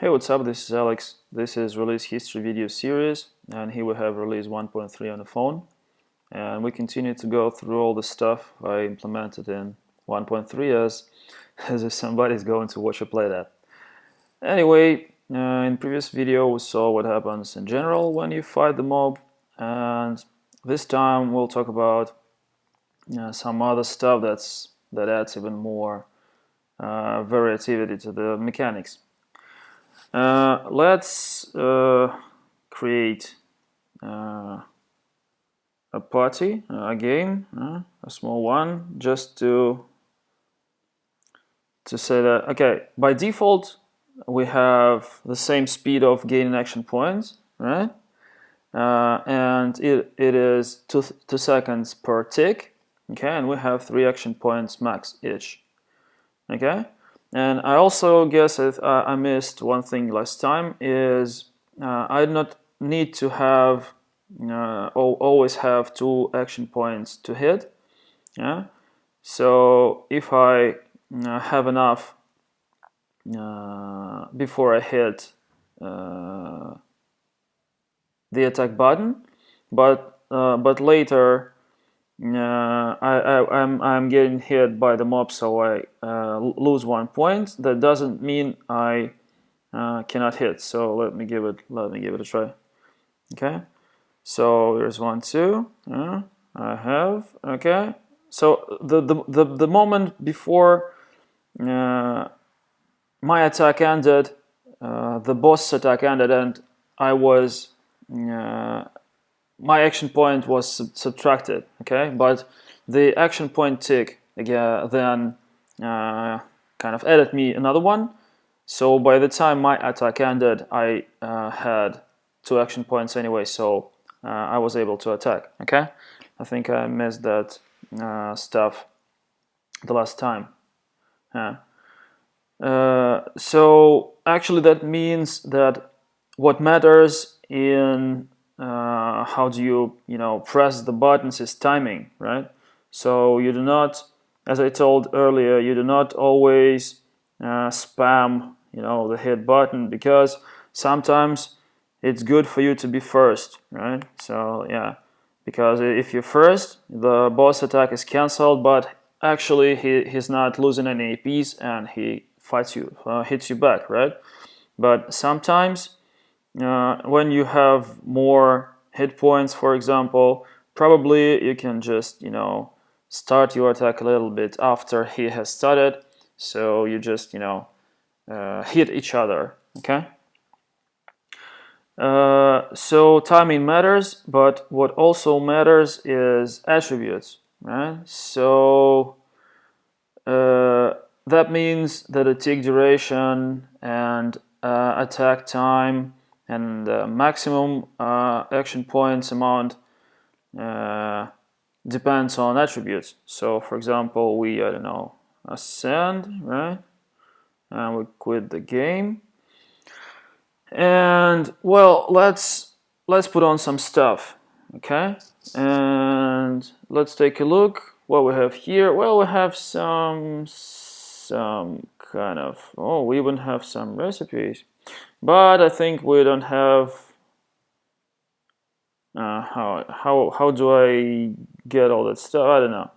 Hey, what's up? This is Alex. This is Release History video series, and here we have release 1.3 on the phone. And we continue to go through all the stuff I implemented in 1.3 as if somebody's going to watch or play that. Anyway, in previous video we saw what happens in general when you fight the mob, and this time we'll talk about some other stuff that adds even more variativity to the mechanics. Let's create a party, a game, a small one, just to say that, okay, by default we have the same speed of gaining action points, right? And it is 2 seconds per tick, okay, and we have 3 action points max each, okay. And I also guess I missed one thing last time is I do not need to have always have 2 action points to hit. Yeah. So if I have enough before I hit the attack button, but later I'm getting hit by the mob, so I lose 1 point. That doesn't mean I cannot hit. So let me give it a try. Okay. So here's 1, 2. I have. Okay. So the moment before my attack ended, the boss attack ended, and I was. My action point was subtracted, okay, but the action point tick again then kind of added me another one. So by the time my attack ended, I had 2 action points anyway, so I was able to attack. Okay, I think I missed that stuff the last time. So actually that means that what matters in how do you press the buttons is timing, right? So you do not, as I told earlier, you do not always spam the hit button, because sometimes it's good for you to be first, right? So yeah, because if you're first, the boss attack is cancelled, but actually he's not losing any APs and he fights you, hits you back, right? But sometimes when you have more hit points, for example, probably you can just start your attack a little bit after he has started, so you just hit each other. Okay. So timing matters, but what also matters is attributes, right? So that means that the tick duration and attack time and maximum action points amount depends on attributes. So for example, we ascend, right? And we quit the game. And well, let's put on some stuff, okay? And let's take a look what we have here. Well, we have some kind of, we even have some recipes, but I think we don't have how do I get all that stuff? I don't know.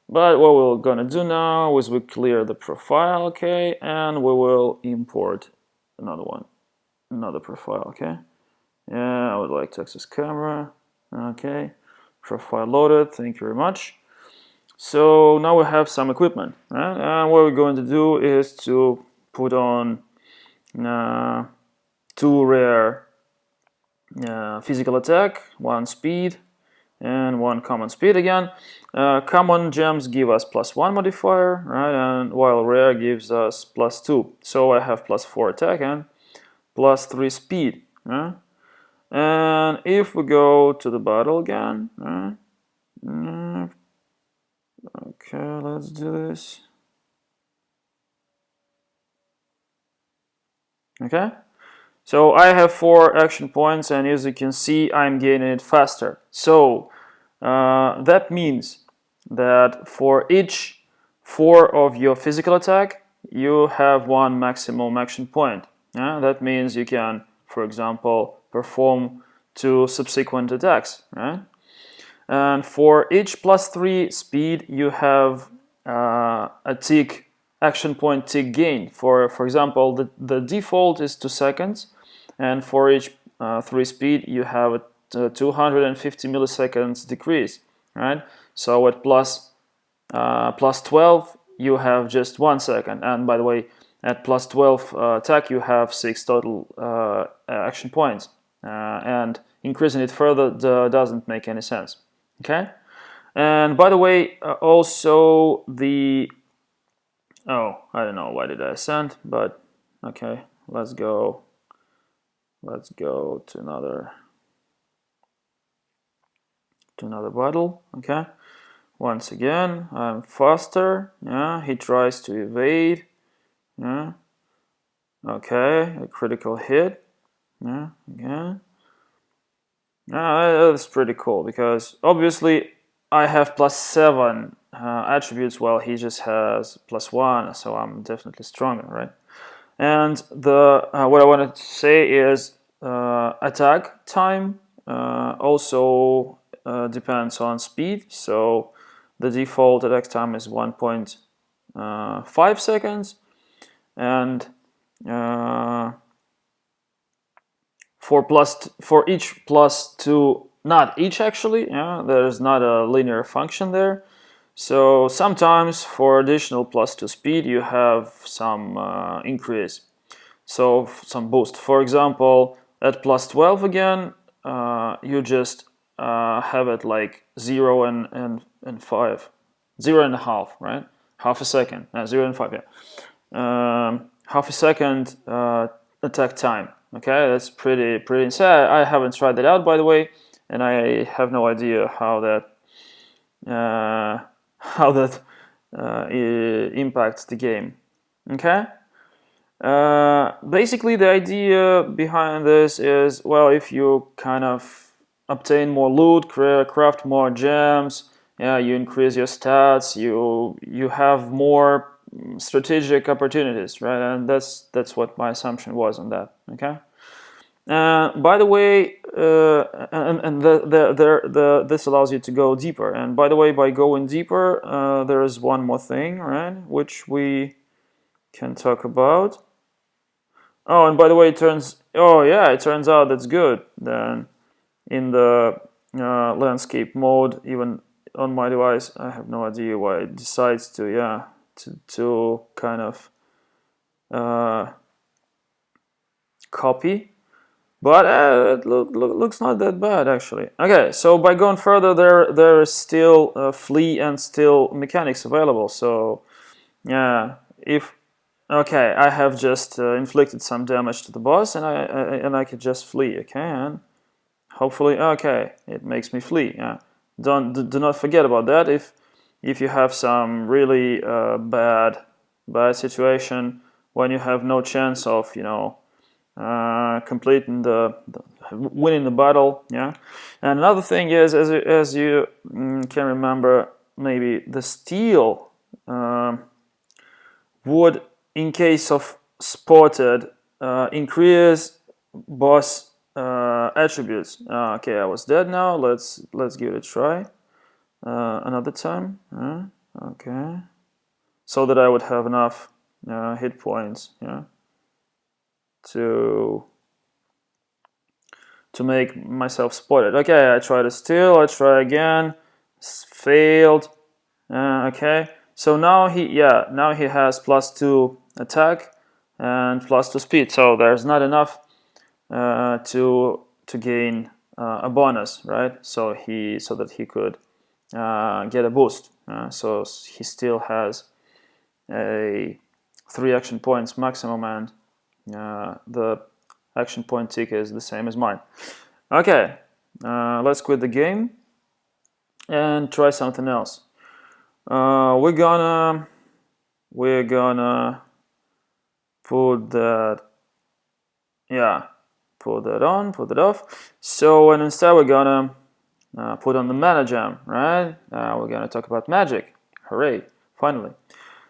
But what we're gonna do now is we clear the profile, okay, and we will import another profile, okay. Yeah, I would like to access camera, okay, profile loaded, thank you very much. So now we have some equipment, right? And what we're going to do is to put on 2 rare physical attack, 1 speed, and 1 common speed again. Common gems give us +1 modifier, right? And while rare gives us +2. So I have +4 attack and +3 speed, right? And if we go to the battle again, right? Okay, let's do this. Okay, so I have 4 action points, and as you can see, I'm gaining it faster. So that means that for each 4 of your physical attack, you have 1 maximum action point. Yeah, that means you can, for example, perform 2 subsequent attacks, right? And for each +3 speed, you have a tick, action point tick gain. For example, the default is 2 seconds, and for each 3 speed, you have a 250 milliseconds decrease, right? So at plus 12, you have just 1 second. And by the way, at plus 12 attack, you have 6 total action points. And increasing it further doesn't make any sense. Okay? And by the way, also the... Oh, I don't know why did I send, but okay, let's go to another battle. Okay, once again, I'm faster. Yeah, he tries to evade. Yeah, okay, a critical hit. Yeah, again. That's pretty cool because obviously I have +7 attributes while he just has +1, so I'm definitely stronger, right? And the what I wanted to say is attack time also depends on speed. So the default attack time is 1.5 seconds, and for each +2, not each actually, yeah, there's not a linear function there. So sometimes for additional +2 speed, you have some increase, so some boost. For example, at +12 again, you just have it like 0 and 5, 0.5, right? Half a second, 0 and 5, yeah. Half a second attack time. Okay, that's pretty insane. I haven't tried that out, by the way, and I have no idea how that impacts the game. Okay. Basically, the idea behind this is, well, if you kind of obtain more loot, craft more gems, yeah, you increase your stats, you have more strategic opportunities, right? And that's what my assumption was on that. Okay. By the way, this allows you to go deeper. And by the way, by going deeper, there is one more thing, right, which we can talk about. Oh, and by the way, it turns out that's good. Then in the landscape mode, even on my device, I have no idea why it decides to kind of copy. But it looks not that bad, actually. Okay, so by going further, there is still flee and still mechanics available. So, yeah, if... Okay, I have just inflicted some damage to the boss, and I could just flee. Okay, and hopefully, okay, it makes me flee. Yeah, do not forget about that. If you have some really bad situation when you have no chance of completing winning the battle. Yeah, and another thing is, as you can remember, maybe the steel would, in case of spotted, increase boss attributes. Okay, I was dead now. Let's give it a try another time. Okay, so that I would have enough hit points. Yeah, to make myself spotted. Okay, I try to steal. I try again. Failed. Okay. So now he has +2 attack and +2 speed. So there's not enough to gain a bonus, right? So that he could get a boost. So he still has a 3 action points maximum, and the action point tick is the same as mine. Okay, let's quit the game and try something else. We're gonna put that put that off. So, and instead we're gonna put on the mana gem, right? We're gonna talk about magic. Hooray, finally.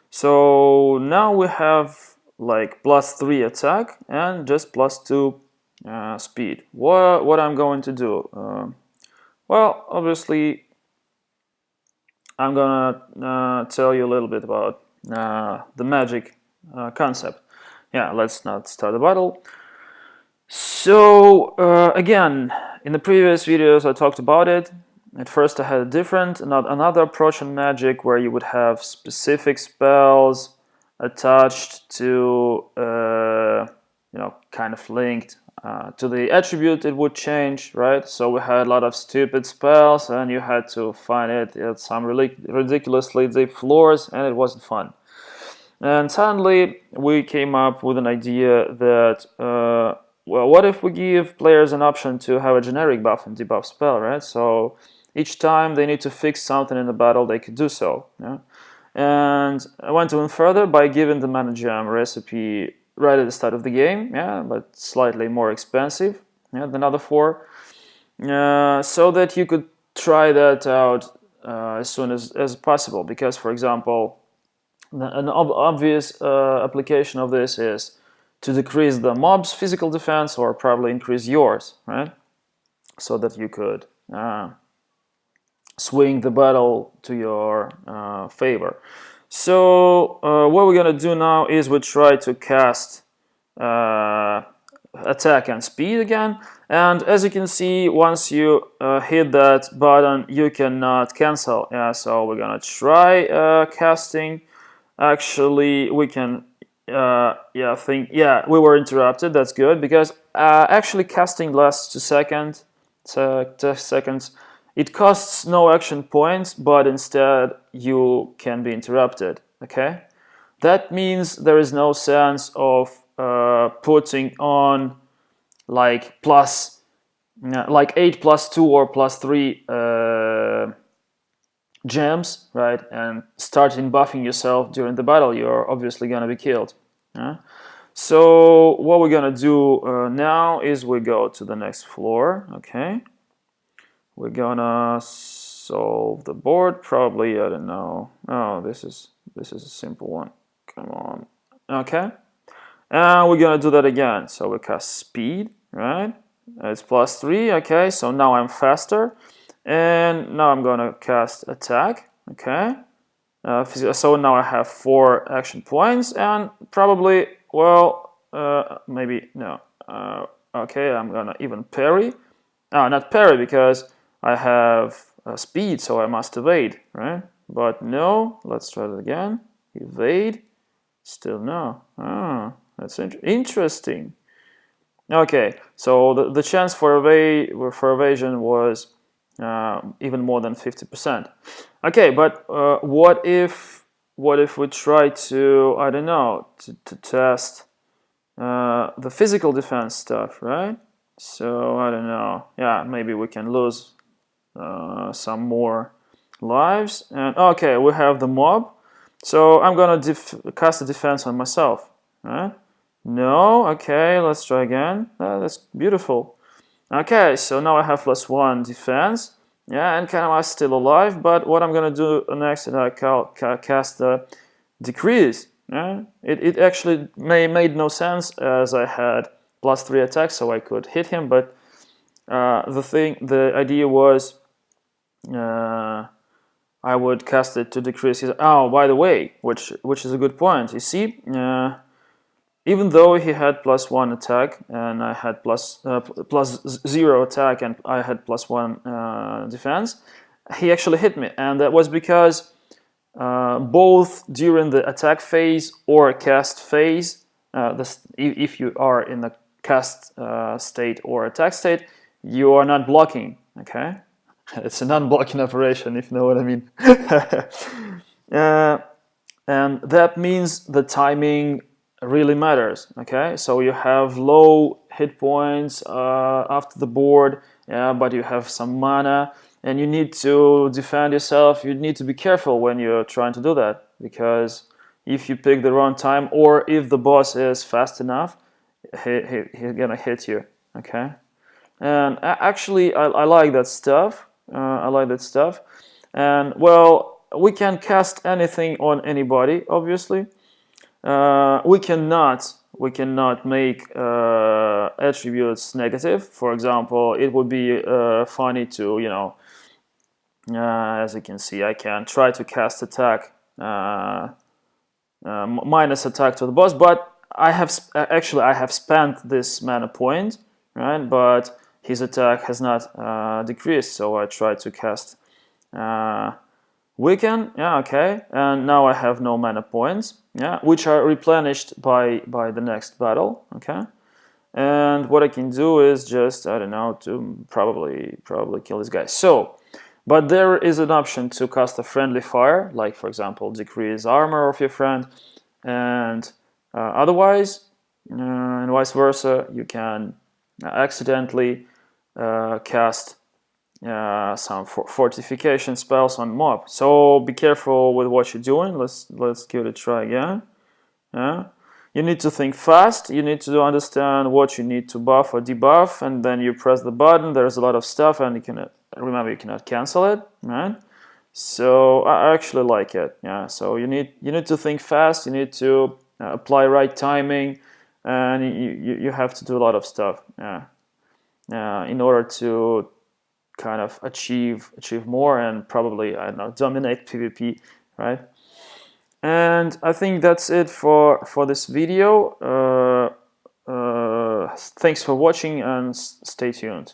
So now we have like +3 attack and just +2 speed. What I'm going to do? Well, obviously, I'm gonna tell you a little bit about the magic concept. Yeah, let's not start the battle. So again, in the previous videos I talked about it. At first I had another approach on magic where you would have specific spells attached to, kind of linked to the attribute it would change, right? So we had a lot of stupid spells and you had to find it at some ridiculously deep floors and it wasn't fun. And suddenly we came up with an idea that, well, what if we give players an option to have a generic buff and debuff spell, right? So each time they need to fix something in the battle, they could do so. Yeah? And I went even further by giving the mana gem recipe right at the start of the game, yeah, but slightly more expensive, yeah, than other four, so that you could try that out as soon as possible. Because, for example, an obvious application of this is to decrease the mob's physical defense or probably increase yours, right? So that you could swing the battle to your favor. So what we're gonna do now is we try to cast attack and speed again, and as you can see, once you hit that button you cannot cancel. Yeah, so we're gonna try casting. Actually, we can we were interrupted. That's good, because actually casting lasts 2 seconds. 2 seconds. It costs no action points, but instead you can be interrupted. Okay, that means there is no sense of putting on like 8 plus 2 or plus 3 gems, right, and starting buffing yourself during the battle. You're obviously gonna be killed. So what we're gonna do now is we go to the next floor. Okay, we're gonna solve the board. Probably, I don't know. Oh, this is a simple one. Come on. Okay, and we're gonna do that again. So we cast speed, right? It's +3. Okay, so now I'm faster. And now I'm gonna cast attack. Okay, so now I have 4 action points, and probably, well, maybe no. Okay, I'm gonna even parry. Not parry, because I have speed, so I must evade, right? But no, let's try it again. Evade. Still no. That's interesting. Okay, so the chance for evasion was even more than 50%. Okay, but what if we try to, I don't know, to test the physical defense stuff, right? So I don't know. Yeah, maybe we can lose some more lives. And okay, we have the mob. So I'm gonna cast a defense on myself, right? No. Okay, let's try again. That's beautiful. Okay, so now I have +1 defense. Yeah, and I'm still alive, but what I'm gonna do next is I cast the decrease. Yeah? It actually made no sense, as I had +3 attack, so I could hit him, but the idea was I would cast it to decrease his. Oh, by the way, which is a good point. You see, even though he had +1 attack and I had +0 attack and I had +1 defense, he actually hit me, and that was because both during the attack phase or cast phase, if you are in the cast state or attack state, you are not blocking. Okay, it's a non-blocking operation, if you know what I mean. And that means the timing really matters. Okay, so you have low hit points after the board, yeah, but you have some mana and you need to defend yourself. You need to be careful when you're trying to do that, because if you pick the wrong time, or if the boss is fast enough, he's gonna hit you. Okay, and actually I like that stuff. And well, we can cast anything on anybody, obviously. we cannot make attributes negative. For example, it would be funny to, you know, as you can see, I can try to cast attack minus attack to the boss, but I have actually I have spent this mana point, right? But his attack has not decreased, so I try to cast weaken. Yeah, okay, and now I have no mana points. Yeah, which are replenished by the next battle. Okay, and what I can do is just, I don't know, to probably kill this guy. So. But there is an option to cast a friendly fire, like for example, decrease armor of your friend, and otherwise, and vice versa, you can accidentally cast some fortification spells on mob. So be careful with what you're doing. Let's give it a try again. Yeah. You need to think fast, you need to understand what you need to buff or debuff, and then you press the button. There's a lot of stuff, and you can remember you cannot cancel it, right? So I actually like it. Yeah, so you need to think fast, you need to apply right timing, and you have to do a lot of stuff, yeah, in order to kind of achieve more and probably, I don't know, dominate PvP, right? And I think that's it for this video. Thanks for watching and stay tuned.